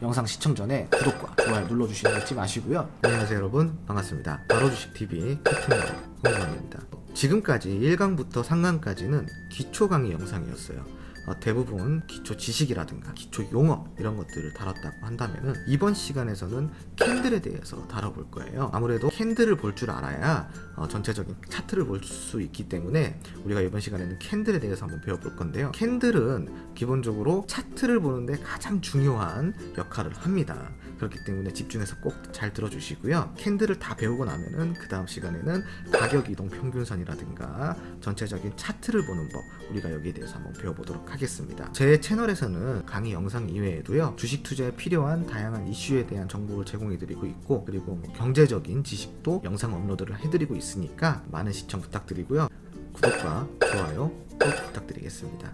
영상 시청 전에 구독과 좋아요 눌러주시는 거 잊지 마시고요. 안녕하세요 여러분, 반갑습니다. 바로주식TV 캡틴 홍범입니다. 지금까지 1강부터 3강까지는 기초 강의 영상이었어요. 대부분 기초 지식이라든가 기초 용어 이런 것들을 다뤘다고 한다면은 이번 시간에서는 캔들에 대해서 다뤄볼 거예요. 아무래도 캔들을 볼 줄 알아야 전체적인 차트를 볼 수 있기 때문에 우리가 이번 시간에는 캔들에 대해서 한번 배워볼 건데요. 캔들은 기본적으로 차트를 보는데 가장 중요한 역할을 합니다. 그렇기 때문에 집중해서 꼭 잘 들어주시고요. 캔들을 다 배우고 나면은 그 다음 시간에는 가격 이동 평균선이라든가 전체적인 차트를 보는 법, 우리가 여기에 대해서 한번 배워보도록 하겠습니다. 제 채널에서는 강의 영상 이외에도요, 주식 투자에 필요한 다양한 이슈에 대한 정보를 제공해드리고 있고, 그리고 경제적인 지식도 영상 업로드를 해드리고 있으니까 많은 시청 부탁드리고요. 구독과 좋아요 꼭 부탁드리겠습니다.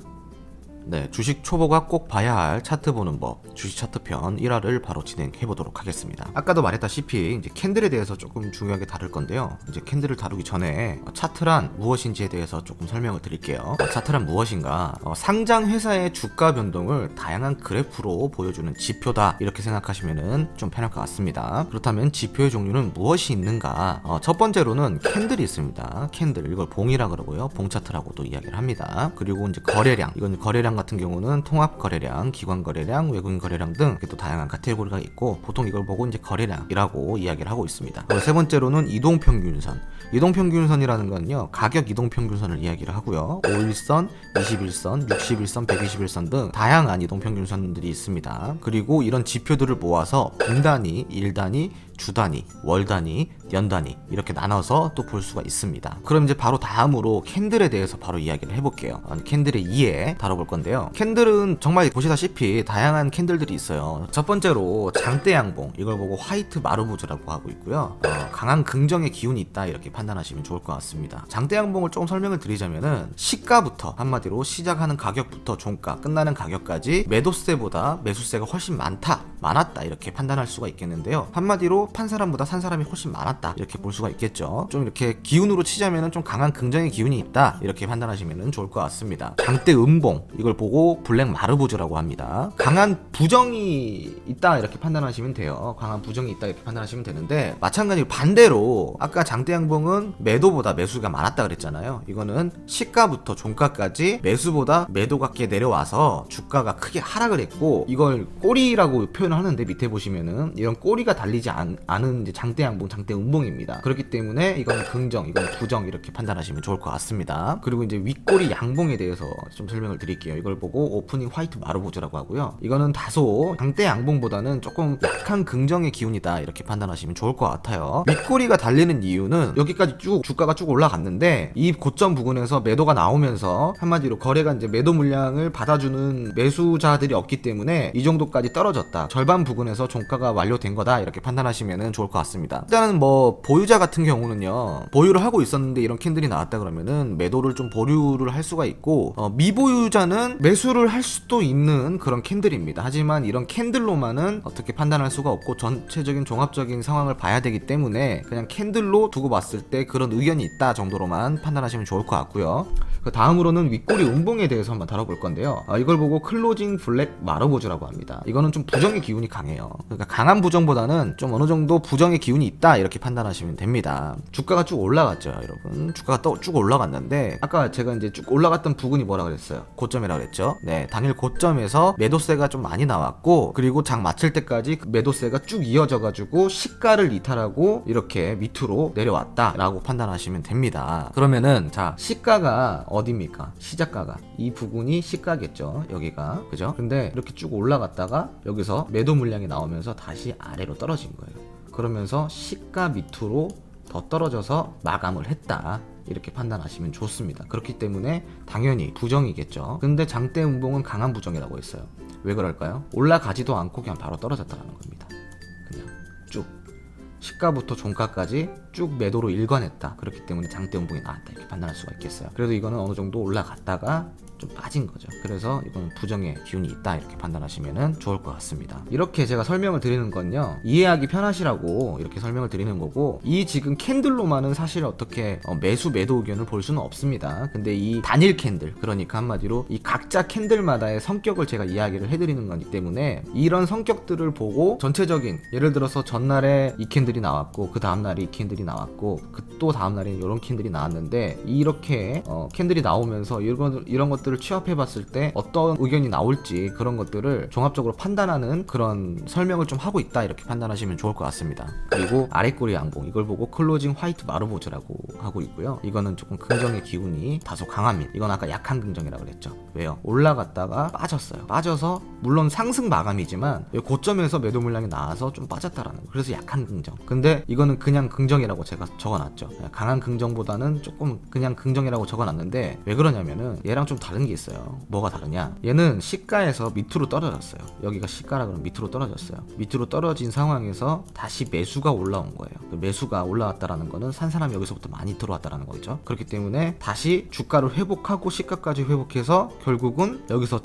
네, 주식 초보가 꼭 봐야 할 차트 보는 법, 주식 차트 편 1화를 바로 진행해 보도록 하겠습니다. 아까도 말했다시피 이제 캔들에 대해서 조금 중요하게 다룰 건데요. 이제 캔들을 다루기 전에 차트란 무엇인지에 대해서 조금 설명을 드릴게요. 차트란 무엇인가? 상장 회사의 주가 변동을 다양한 그래프로 보여주는 지표다, 이렇게 생각하시면은 좀 편할 것 같습니다. 그렇다면 지표의 종류는 무엇이 있는가? 첫 번째로는 캔들이 있습니다. 캔들, 이걸 봉이라 그러고요, 봉 차트라고도 이야기를 합니다. 그리고 이제 거래량, 이건 거래량 같은 경우는 통합 거래량, 기관 거래량, 외국인 거래량 등 또 다양한 카테고리가 있고, 보통 이걸 보고 이제 거래량이라고 이야기를 하고 있습니다. 세 번째로는 이동 평균선. 이동 평균선이라는 건요, 가격 이동 평균선을 이야기를 하고요. 5일선, 21선, 61선, 121선 등 다양한 이동 평균선들이 있습니다. 그리고 이런 지표들을 모아서 분 단위, 일 단위, 주 단위, 월 단위, 년 단위 이렇게 나눠서 또 볼 수가 있습니다. 그럼 이제 바로 다음으로 캔들에 대해서 바로 이야기를 해볼게요. 캔들의 이해 다뤄볼 건데요. 캔들은 정말 보시다시피 다양한 캔들들이 있어요. 첫 번째로 장대 양봉, 이걸 보고 화이트 마르보즈라고 하고 있고요. 강한 긍정의 기운이 있다, 이렇게 판단하시면 좋을 것 같습니다. 장대 양봉을 조금 설명을 드리자면은 시가부터, 한마디로 시작하는 가격부터 종가, 끝나는 가격까지 매도세보다 매수세가 훨씬 많았다, 이렇게 판단할 수가 있겠는데요. 한마디로 판 사람보다 산 사람이 훨씬 많았다, 이렇게 볼 수가 있겠죠. 좀 이렇게 기운으로 치자면은 좀 강한 긍정의 기운이 있다, 이렇게 판단하시면 좋을 것 같습니다. 장대 음봉, 이걸 보고 블랙 마르보즈라고 합니다. 강한 부정이 있다, 이렇게 판단하시면 돼요. 강한 부정이 있다, 이렇게 판단하시면 되는데, 마찬가지로 반대로 아까 장대 양봉은 매도보다 매수가 많았다 그랬잖아요. 이거는 시가부터 종가까지 매수보다 매도가 꽤 내려와서 주가가 크게 하락을 했고, 이걸 꼬리라고 표현을 하는데, 밑에 보시면은 이런 꼬리가 달리지 않은 이제 장대 양봉, 장대 음봉입니다. 그렇기 때문에 이건 긍정, 이건 부정, 이렇게 판단하시면 좋을 것 같습니다. 그리고 이제 윗꼬리 양봉에 대해서 좀 설명을 드릴게요. 이걸 보고 오프닝 화이트 마르보즈라고 하고요. 이거는 다소 장대 양봉보다는 조금 약한 긍정의 기운이다, 이렇게 판단하시면 좋을 것 같아요. 윗꼬리가 달리는 이유는 여기까지 쭉 주가가 쭉 올라갔는데, 이 고점 부근에서 매도가 나오면서 한마디로 거래가 이제 매도 물량을 받아주는 매수자들이 없기 때문에 이 정도까지 떨어졌다, 절반 부근에서 종가가 완료된 거다, 이렇게 판단하시면 좋을 것 같습니다. 일단은 뭐 보유자 같은 경우는요, 보유를 하고 있었는데 이런 캔들이 나왔다 그러면은 매도를 좀 보류를 할 수가 있고, 미보유자는 매수를 할 수도 있는 그런 캔들입니다. 하지만 이런 캔들로만은 어떻게 판단할 수가 없고, 전체적인 종합적인 상황을 봐야 되기 때문에 그냥 캔들로 두고 봤을 때 그런 의견이 있다 정도로만 판단하시면 좋을 것 같고요. 그 다음으로는 윗꼬리 음봉에 대해서 한번 다뤄볼 건데요. 이걸 보고 클로징 블랙 마르보즈라고 합니다. 이거는 좀 부정의 기운이 강해요. 그러니까 강한 부정보다는 좀 어느 정도 부정의 기운이 있다, 이렇게 판단하시면 됩니다. 주가가 쭉 올라갔죠, 여러분. 주가가 또 쭉 올라갔는데, 아까 제가 이제 쭉 올라갔던 부근이 뭐라 그랬어요? 고점이라 그랬죠. 네, 당일 고점에서 매도세가 좀 많이 나왔고, 그리고 장 마칠 때까지 매도세가 쭉 이어져가지고 시가를 이탈하고 이렇게 밑으로 내려왔다라고 판단하시면 됩니다. 그러면은 자, 시가가 어디입니까? 시작가가 이 부분이 시가겠죠, 여기가, 그죠? 근데 이렇게 쭉 올라갔다가 여기서 매도 물량이 나오면서 다시 아래로 떨어진 거예요. 그러면서 시가 밑으로 더 떨어져서 마감을 했다, 이렇게 판단하시면 좋습니다. 그렇기 때문에 당연히 부정이겠죠. 근데 장대 음봉은 강한 부정이라고 했어요. 왜 그럴까요? 올라가지도 않고 그냥 바로 떨어졌다는 겁니다. 그냥 쭉 시가부터 종가까지 쭉 매도로 일관했다. 그렇기 때문에 장대 음봉이 나왔다, 이렇게 판단할 수가 있겠어요. 그래도 이거는 어느 정도 올라갔다가 좀 빠진 거죠. 그래서 이건 부정의 기운이 있다 이렇게 판단하시면 좋을 것 같습니다. 이렇게 제가 설명을 드리는 건요, 이해하기 편하시라고 이렇게 설명을 드리는 거고, 이 지금 캔들로만은 사실 어떻게 매수 매도 의견을 볼 수는 없습니다. 근데 이 단일 캔들, 그러니까 한마디로 이 각자 캔들마다의 성격을 제가 이야기를 해드리는 거기 때문에 이런 성격들을 보고 전체적인, 예를 들어서 전날에 이 캔들이 나왔고 그 다음날에 이 캔들이 나왔고 그 또 다음날에 이런 캔들이 나왔는데, 이렇게 캔들이 나오면서 이런 것들을 취합해봤을 때 어떤 의견이 나올지 그런 것들을 종합적으로 판단하는 그런 설명을 좀 하고 있다 이렇게 판단하시면 좋을 것 같습니다. 그리고 아랫꼬리 양봉, 이걸 보고 클로징 화이트 마르보즈라고 하고 있고요. 이거는 조금 긍정의 기운이 다소 강합니다. 이건 아까 약한 긍정이라고 그랬죠. 왜요? 올라갔다가 빠졌어요. 빠져서 물론 상승 마감이지만 고점에서 매도 물량이 나와서 좀 빠졌다라는 거. 그래서 약한 긍정. 근데 이거는 그냥 긍정이라고 제가 적어놨죠. 강한 긍정보다는 조금 그냥 긍정이라고 적어놨는데, 왜 그러냐면은 얘랑 좀 다른 게 있어요. 뭐가 다르냐? 얘는 시가에서 밑으로 떨어졌어요. 여기가 시가라 그러면 밑으로 떨어졌어요. 밑으로 떨어진 상황에서 다시 매수가 올라온 거예요. 매수가 올라왔다라는 거는 산 사람이 여기서부터 많이 들어왔다라는 거죠. 그렇기 때문에 다시 주가를 회복하고 시가까지 회복해서 결국은 여기서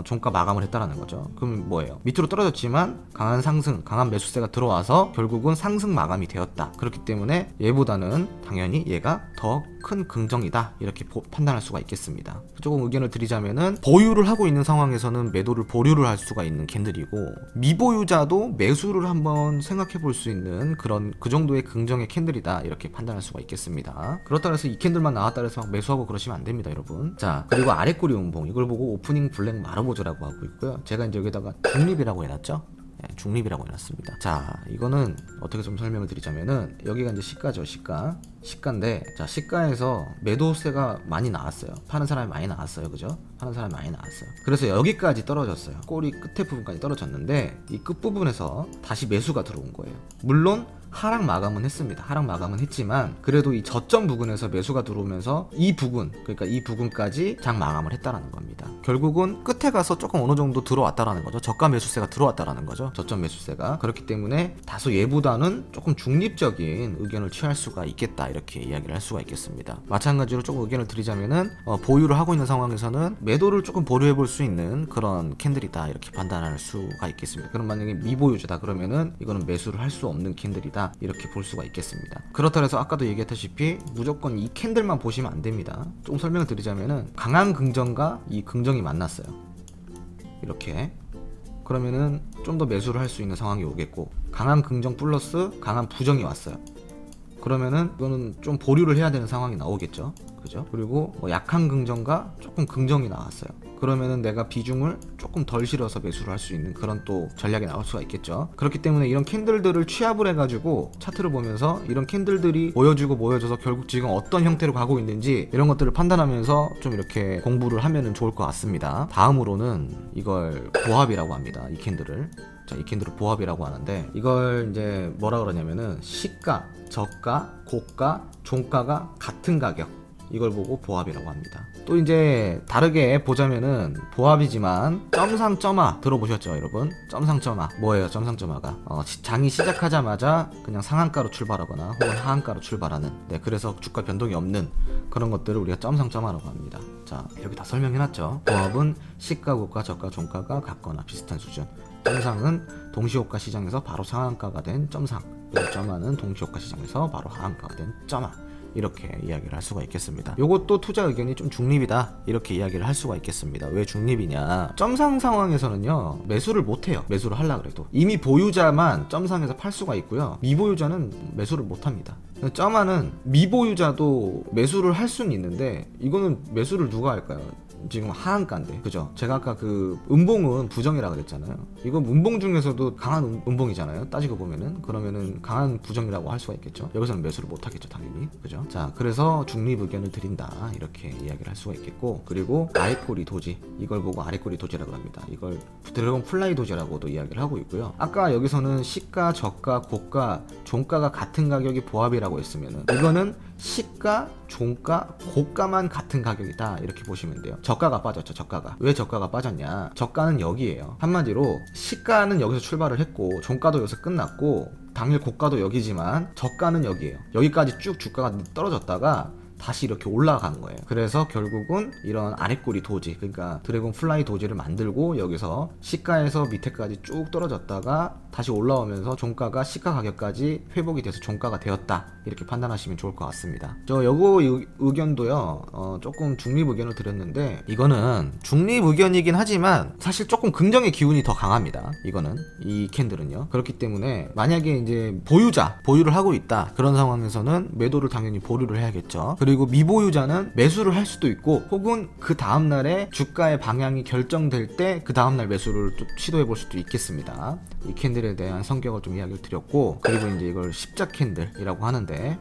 종가 마감을 했다라는 거죠. 그럼 뭐예요? 밑으로 떨어졌지만 강한 상승, 강한 매수세가 들어와서 결국은 상승 마감이 되었다. 그렇기 때문에 얘보다는 당연히 얘가 더 큰 긍정이다 이렇게 판단할 수가 있겠습니다. 조금 의견을 드리자면은, 보유를 하고 있는 상황에서는 매도를 보류를 할 수가 있는 캔들이고, 미보유자도 매수를 한번 생각해 볼 수 있는 그런 그 정도의 긍정의 캔들이다 이렇게 판단할 수가 있겠습니다. 그렇다고 해서 이 캔들만 나왔다 해서 막 매수하고 그러시면 안 됩니다, 여러분. 자, 그리고 아랫꼬리 운봉, 이걸 보고 오프닝 블랙 마르보즈라고 하고 있고요. 제가 이제 여기다가 중립이라고 해놨죠. 중립이라고 해놨습니다. 자, 이거는 어떻게 좀 설명을 드리자면은, 여기가 이제 시가죠. 시가인데, 자, 시가에서 매도세가 많이 나왔어요. 파는 사람이 많이 나왔어요. 그죠? 파는 사람이 많이 나왔어요. 그래서 여기까지 떨어졌어요. 꼬리 끝에 부분까지 떨어졌는데, 이 끝부분에서 다시 매수가 들어온 거예요. 물론 하락 마감은 했습니다. 하락 마감은 했지만 그래도 이 저점 부근에서 매수가 들어오면서 이 부근, 그러니까 이 부근까지 장 마감을 했다라는 겁니다. 결국은 끝에 가서 조금 어느 정도 들어왔다라는 거죠. 저가 매수세가 들어왔다라는 거죠. 저점 매수세가. 그렇기 때문에 다소 얘보다는 조금 중립적인 의견을 취할 수가 있겠다 이렇게 이야기를 할 수가 있겠습니다. 마찬가지로 조금 의견을 드리자면은, 보유를 하고 있는 상황에서는 매도를 조금 보류해 볼 수 있는 그런 캔들이다 이렇게 판단할 수가 있겠습니다. 그럼 만약에 미보유자다 그러면은 이거는 매수를 할 수 없는 캔들이다 이렇게 볼 수가 있겠습니다. 그렇다 해서 아까도 얘기했다시피 무조건 이 캔들만 보시면 안 됩니다. 좀 설명을 드리자면은, 강한 긍정과 이 긍정이 만났어요. 이렇게. 그러면은 좀 더 매수를 할 수 있는 상황이 오겠고, 강한 긍정 플러스 강한 부정이 왔어요. 그러면은 이거는 좀 보류를 해야 되는 상황이 나오겠죠. 그죠? 그리고 약한 긍정과 조금 긍정이 나왔어요. 그러면은 내가 비중을 조금 덜 실어서 매수를 할 수 있는 그런 또 전략이 나올 수가 있겠죠. 그렇기 때문에 이런 캔들들을 취합을 해가지고 차트를 보면서 이런 캔들들이 모여지고 모여져서 결국 지금 어떤 형태로 가고 있는지 이런 것들을 판단하면서 좀 이렇게 공부를 하면은 좋을 것 같습니다. 다음으로는 이걸 보합이라고 합니다. 이 캔들을. 자, 이 캔들을 보합이라고 하는데, 이걸 이제 뭐라 그러냐면은, 시가, 저가, 고가, 종가가 같은 가격, 이걸 보고 보합이라고 합니다. 또 이제 다르게 보자면은, 보합이지만 점상점하 들어보셨죠 여러분? 점상점하 뭐예요? 점상점하가 장이 시작하자마자 그냥 상한가로 출발하거나 혹은 하한가로 출발하는, 그래서 주가 변동이 없는 그런 것들을 우리가 점상점하라고 합니다. 자, 여기 다 설명해놨죠. 보합은 시가, 고가, 저가, 종가가 같거나 비슷한 수준, 점상은 동시호가 시장에서 바로 상한가가 된 점상, 그리고 점하는 동시호가 시장에서 바로 하한가가 된 점하, 이렇게 이야기를 할 수가 있겠습니다. 요것도 투자 의견이 좀 중립이다 이렇게 이야기를 할 수가 있겠습니다. 왜 중립이냐? 점상 상황에서는요 매수를 못해요. 매수를 하려고 해도 이미 보유자만 점상에서 팔 수가 있고요, 미보유자는 매수를 못합니다. 점하는 미보유자도 매수를 할 수는 있는데, 이거는 매수를 누가 할까요? 지금 하한가인데, 그죠? 제가 아까 그 음봉은 부정이라고 그랬잖아요. 이건 음봉 중에서도 강한 음봉이잖아요, 따지고 보면은. 그러면은 강한 부정이라고 할 수가 있겠죠. 여기서는 매수를 못 하겠죠, 당연히. 그죠? 자, 그래서 중립 의견을 드린다 이렇게 이야기를 할 수가 있겠고, 그리고 아랫꼬리 도지, 이걸 보고 아랫꼬리 도지라고 합니다. 이걸 드래곤 플라이 도지라고도 이야기를 하고 있고요. 아까 여기서는 시가, 저가, 고가, 종가가 같은 가격이 보합이라고 했으면은, 이거는 시가, 종가, 고가만 같은 가격이다 이렇게 보시면 돼요. 저가가 빠졌죠. 저가가. 왜 저가가 빠졌냐? 저가는 여기에요. 한마디로 시가는 여기서 출발을 했고, 종가도 여기서 끝났고, 당일 고가도 여기지만 저가는 여기에요. 여기까지 쭉 주가가 떨어졌다가 다시 이렇게 올라간 거예요. 그래서 결국은 이런 아랫꼬리 도지, 그러니까 드래곤 플라이 도지를 만들고 여기서 시가에서 밑에까지 쭉 떨어졌다가 다시 올라오면서 종가가 시가 가격까지 회복이 돼서 종가가 되었다, 이렇게 판단하시면 좋을 것 같습니다. 저 요거 의견도요, 조금 중립 의견을 드렸는데, 이거는 중립 의견이긴 하지만 사실 조금 긍정의 기운이 더 강합니다. 이거는, 이 캔들은요. 그렇기 때문에 만약에 이제 보유를 하고 있다, 그런 상황에서는 매도를 당연히 보류를 해야겠죠. 그리고 미보유자는 매수를 할 수도 있고, 혹은 그 다음날에 주가의 방향이 결정될 때 그 다음날 매수를 또 시도해 볼 수도 있겠습니다. 이 캔들에 대한 성격을 좀 이야기를 드렸고, 그리고 이제 이걸 십자 캔들이라고 하는데,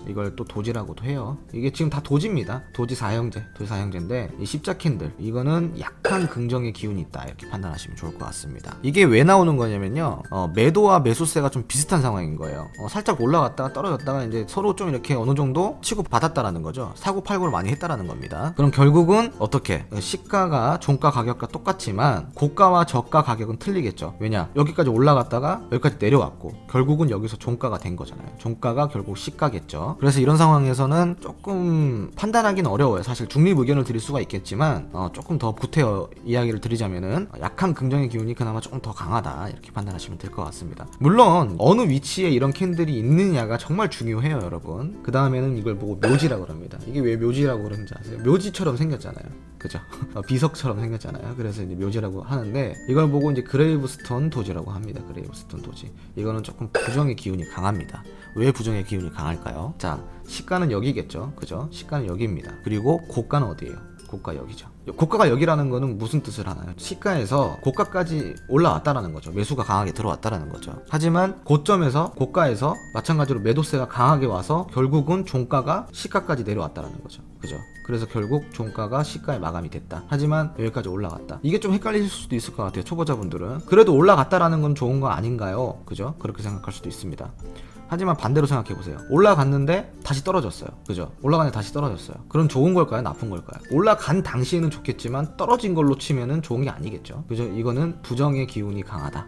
이걸 또 도지라고도 해요. 이게 지금 다 도지입니다. 도지 사형제인데, 이 십자 캔들, 이거는 약간 긍정의 기운이 있다, 이렇게 판단하시면 좋을 것 같습니다. 이게 왜 나오는 거냐면요, 매도와 매수세가 좀 비슷한 상황인 거예요. 살짝 올라갔다가 떨어졌다가 이제 서로 좀 이렇게 어느 정도 치고 받았다라는 거죠. 사고 팔고를 많이 했다라는 겁니다. 그럼 결국은 어떻게, 시가가 종가 가격과 똑같지만 고가와 저가 가격은 틀리겠죠. 왜냐, 여기까지 올라갔다가 여기까지 내려왔고, 결국은 여기서 종가가 된 거잖아요. 종가가 결국 시가겠죠. 그래서 이런 상황에서는 조금 판단하기는 어려워요. 사실 중립 의견을 드릴 수가 있겠지만, 조금 더 구태여 이야기를 드리자면은 약한 긍정의 기운이 그나마 조금 더 강하다, 이렇게 판단하시면 될 것 같습니다. 물론 어느 위치에 이런 캔들이 있느냐가 정말 중요해요, 여러분. 그 다음에는 이걸 보고 묘지라고 합니다. 이게 왜 묘지라고 그러는지 아세요? 묘지처럼 생겼잖아요, 그죠? 비석처럼 생겼잖아요. 그래서 이제 묘지라고 하는데, 이걸 보고 이제 그레이브스톤 도지라고 합니다. 그레이브스톤 도지. 이거는 조금 부정의 기운이 강합니다. 왜 부정의 기운이 강할까요? 자, 시가는 여기겠죠, 그죠? 시가는 여기입니다. 그리고 고가는 어디예요? 고가 여기죠. 고가가 여기라는 거는 무슨 뜻을 하나요? 시가에서 고가까지 올라왔다라는 거죠. 매수가 강하게 들어왔다라는 거죠. 하지만 고점에서, 고가에서 마찬가지로 매도세가 강하게 와서 결국은 종가가 시가까지 내려왔다라는 거죠, 그죠? 그래서 결국 종가가 시가에 마감이 됐다. 하지만 여기까지 올라갔다. 이게 좀 헷갈리실 수도 있을 것 같아요, 초보자분들은. 그래도 올라갔다라는 건 좋은 거 아닌가요? 그죠? 그렇게 생각할 수도 있습니다. 하지만 반대로 생각해보세요. 올라갔는데 다시 떨어졌어요, 그죠? 올라갔는데 다시 떨어졌어요. 그럼 좋은 걸까요, 나쁜 걸까요? 올라간 당시에는 좋겠지만 떨어진 걸로 치면은 좋은 게 아니겠죠, 그죠? 이거는 부정의 기운이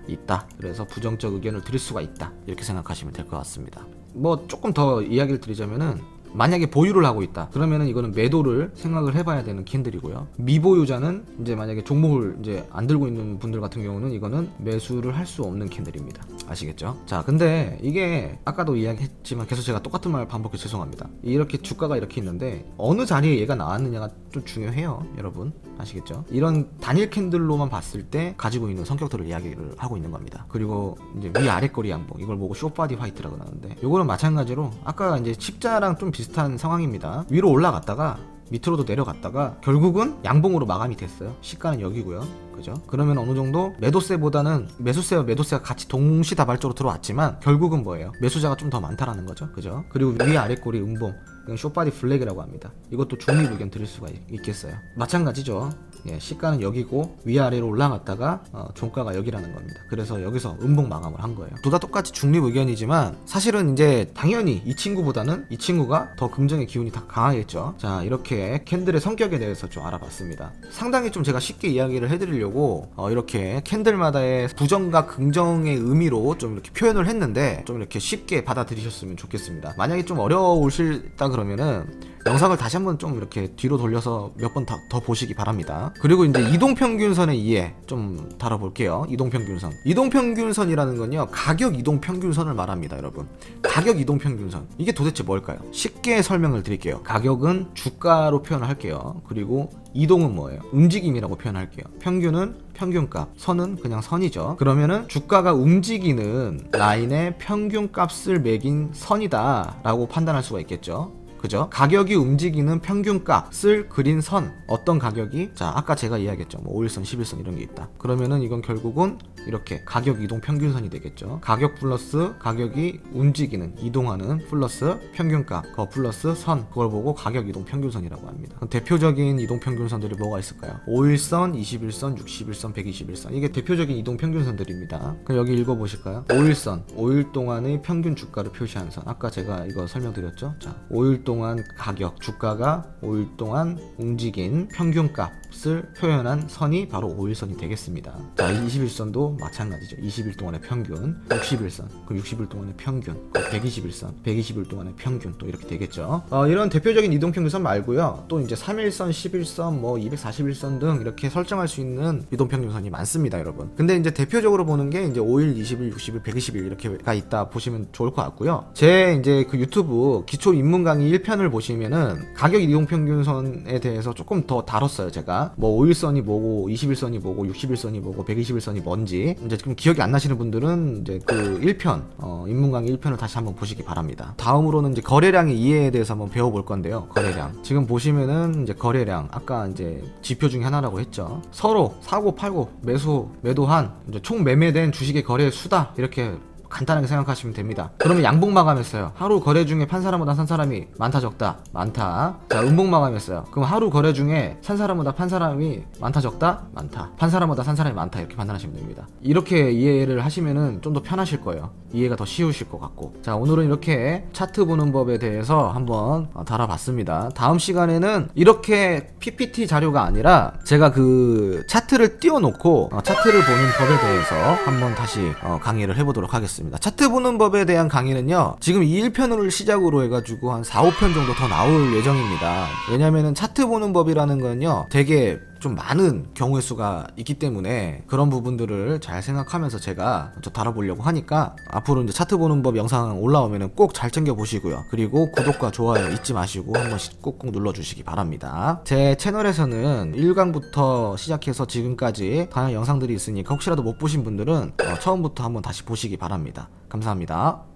있다. 그래서 부정적 의견을 드릴 수가 있다, 이렇게 생각하시면 될 것 같습니다. 뭐 조금 더 이야기를 드리자면은, 만약에 보유를 하고 있다, 그러면은 이거는 매도를 생각을 해봐야 되는 캔들이고요. 미보유자는 이제 만약에 종목을 이제 안 들고 있는 분들 같은 경우는 이거는 매수를 할 수 없는 캔들입니다. 아시겠죠? 자, 근데 이게 아까도 이야기했지만 계속 제가 똑같은 말 반복해서 죄송합니다. 이렇게 주가가 이렇게 있는데 어느 자리에 얘가 나왔느냐가 좀 중요해요, 여러분. 아시겠죠? 이런 단일 캔들로만 봤을 때 가지고 있는 성격들을 이야기를 하고 있는 겁니다. 그리고 이제 위아래 꼬리 양봉, 이걸 보고 쇼바디 화이트라고 나오는데, 요거는 마찬가지로 아까 이제 십자랑 좀 비슷한 상황입니다. 위로 올라갔다가 밑으로도 내려갔다가 결국은 양봉으로 마감이 됐어요. 시가는 여기고요, 그죠? 그러면 어느 정도 매도세보다는 매수세와 매도세가 같이 동시다발적으로 들어왔지만 결국은 뭐예요? 매수자가 좀 더 많다라는 거죠, 그죠? 그리고 위아래 꼬리 음봉, 이건 쇼바디 플래그라고 합니다. 이것도 중립 의견 드릴 수가 있겠어요. 마찬가지죠. 예, 시가는 여기고 위아래로 올라갔다가 종가가 여기라는 겁니다. 그래서 여기서 음봉 마감을 한 거예요. 둘 다 똑같이 중립 의견이지만 사실은 이제 당연히 이 친구보다는 이 친구가 더 긍정의 기운이 다 강하겠죠. 자, 이렇게 캔들의 성격에 대해서 좀 알아봤습니다. 상당히 좀 제가 쉽게 이야기를 해드리려고 이렇게 캔들마다의 부정과 긍정의 의미로 좀 이렇게 표현을 했는데, 좀 이렇게 쉽게 받아들이셨으면 좋겠습니다. 만약에 좀 어려우실다 그러면은 영상을 다시 한번 좀 이렇게 뒤로 돌려서 몇 번 더 보시기 바랍니다. 그리고 이제 이동평균선의 이해 좀 다뤄볼게요. 이동평균선. 이동평균선이라는 건요, 가격 이동평균선을 말합니다, 여러분. 가격 이동평균선. 이게 도대체 뭘까요? 쉽게 설명을 드릴게요. 가격은 주가로 표현을 할게요. 그리고 이동은 뭐예요? 움직임이라고 표현할게요. 평균은 평균값, 선은 그냥 선이죠. 그러면은 주가가 움직이는 라인의 평균값을 매긴 선이다 라고 판단할 수가 있겠죠, 그죠? 가격이 움직이는 평균값을 그린 선, 어떤 가격이, 자, 아까 제가 이야기했죠, 뭐 5일선, 11선 이런 게 있다. 그러면은 이건 결국은 이렇게 가격 이동 평균선이 되겠죠. 가격 플러스 가격이 움직이는, 이동하는 플러스 평균값, 그거 플러스 선, 그걸 보고 가격 이동 평균선이라고 합니다. 그럼 대표적인 이동 평균선들이 뭐가 있을까요? 5일선, 21선, 61선, 121선. 이게 대표적인 이동 평균선들입니다. 그럼 여기 읽어보실까요? 5일선, 5일 동안의 평균 주가를 표시한 선. 아까 제가 이거 설명드렸죠. 자, 5일 동안 가격, 주가가 5일 동안 움직인 평균값, 것을 표현한 선이 바로 5일선이 되겠습니다. 자, 21선도 마찬가지죠. 20일 동안의 평균, 60일선, 그 60일 동안의 평균, 120일선, 120일 동안의 평균 또 이렇게 되겠죠. 이런 대표적인 이동평균선 말고요. 또 이제 3일선, 11선, 뭐 241선 등 이렇게 설정할 수 있는 이동평균선이 많습니다, 여러분. 근데 이제 대표적으로 보는 게 이제 5일, 20일, 60일, 120일 이렇게가 있다 보시면 좋을 것 같고요. 제 이제 그 유튜브 기초 입문 강의 1편을 보시면은 가격 이동평균선에 대해서 조금 더 다뤘어요, 제가. 뭐 5일선이 뭐고, 21선이 뭐고, 60일선이 뭐고, 120일선이 뭔지 이제 지금 기억이 안 나시는 분들은 이제 그 1편 입문 강의 1편을 다시 한번 보시기 바랍니다. 다음으로는 이제 거래량의 이해에 대해서 한번 배워볼 건데요. 거래량. 지금 보시면은 이제 거래량 아까 이제 지표 중에 하나라고 했죠. 서로 사고 팔고 매도한 이제 총 매매된 주식의 거래 수다 이렇게 간단하게 생각하시면 됩니다. 그러면 양봉 마감했어요. 하루 거래 중에 판 사람보다 산 사람이 많다 적다? 많다. 자, 음봉 마감했어요. 그럼 하루 거래 중에 산 사람보다 판 사람이 많다 적다? 많다. 판 사람보다 산 사람이 많다. 이렇게 판단하시면 됩니다. 이렇게 이해를 하시면은 좀 더 편하실 거예요. 이해가 더 쉬우실 것 같고. 자, 오늘은 이렇게 차트 보는 법에 대해서 한번 다뤄봤습니다. 다음 시간에는 이렇게 PPT 자료가 아니라 제가 그 차트를 띄워놓고 차트를 보는 법에 대해서 한번 다시 강의를 해보도록 하겠습니다. 차트 보는 법에 대한 강의는요, 지금 이 1편을 시작으로 해가지고 한 4, 5편 정도 더 나올 예정입니다. 왜냐면은 차트 보는 법이라는 건요, 되게 좀 많은 경우의 수가 있기 때문에 그런 부분들을 잘 생각하면서 제가 좀 다뤄보려고 하니까 앞으로 이제 차트 보는 법 영상 올라오면은 꼭 잘 챙겨 보시고요. 그리고 구독과 좋아요 잊지 마시고 한 번씩 꾹꾹 눌러주시기 바랍니다. 제 채널에서는 1강부터 시작해서 지금까지 다양한 영상들이 있으니까 혹시라도 못 보신 분들은 처음부터 한번 다시 보시기 바랍니다. 감사합니다.